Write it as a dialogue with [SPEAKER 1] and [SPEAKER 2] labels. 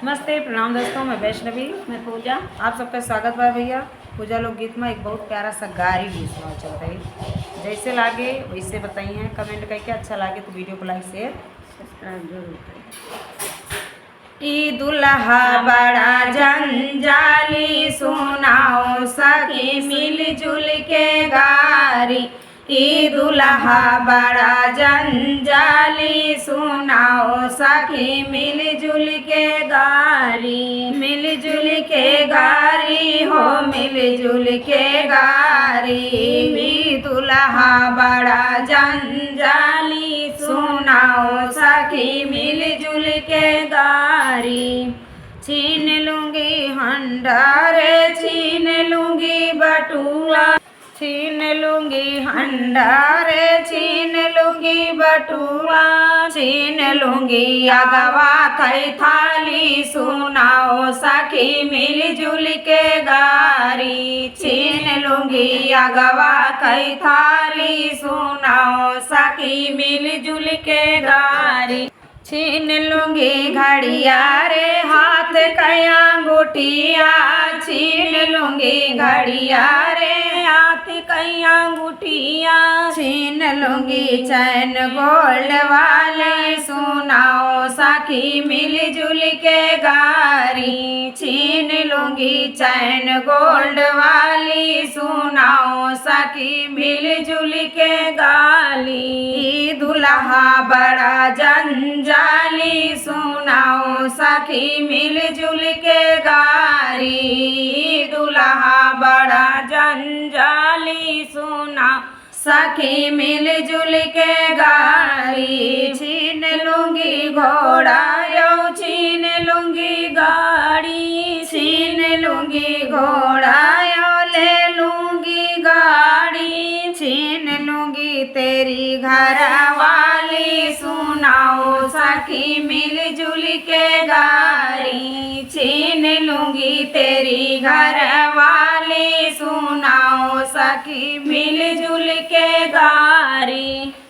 [SPEAKER 1] नमस्ते, प्रणाम दोस्तों। मैं वैष्णवी, मैं पूजा। आप सबका स्वागत बा भैया। पूजा लोकगीत में एक बहुत प्यारा सा गारी भी सुनाओ चल रही। जैसे लागे वैसे बताइए, कमेंट करके अच्छा लागे तो वीडियो को लाइक शेयर सब्सक्राइब जरूर करें। ई दुल्हा बड़ा जंजाली सुनाओ सखी मिलजुल के गारी। ई दुल्हा बड़ा जंजाली सुनाओ सखी मिलजुल के गारी। मिलजुल के गारी हो मिलजुल के गारी। ई दुल्हा बड़ा जंजाली सुनाओ सखी मिलजुल के गारी। छीन लूंगी हंडारे छीन लूंगी बटुआ। छीन लूंगी हंडारे छीन लूंगी बटुआ। छीन लूंगी अगवा कई थाली सुनाओ सखी मिलजुल के गारी। छीन लूंगी अगवा कई थाली सुनाओ सखी मिलजुल के गारी। छीन लूंगी घड़िया रे हाथ कया अंगूठिया। छीन लूंगी घड़िया रे हाथ कया अंगूठिया। छीन लूंगी चैन गोल्ड वाले सुनाओ सखी मिलजुल के गारी। छीन लूंगी चैन गोल्ड वाली सुनाओ सखी मिलजुल के गाली। दुल्हा बड़ा जंजाली सुनाओ सखी मिलजुल के गारी। दुल्हा बड़ा जंजाली सुनाओ सखी मिलजुल के गारी। छीन लूंगी घोड़ा यो छीन लूंगी गाड़ी। छीन लूंगी घोड़ा यो ले लूंगी गाड़ी। छीन लूंगी तेरी घर वाली सुनाओ सखी मिलजुल के गारी। छीन लूंगी तेरी घर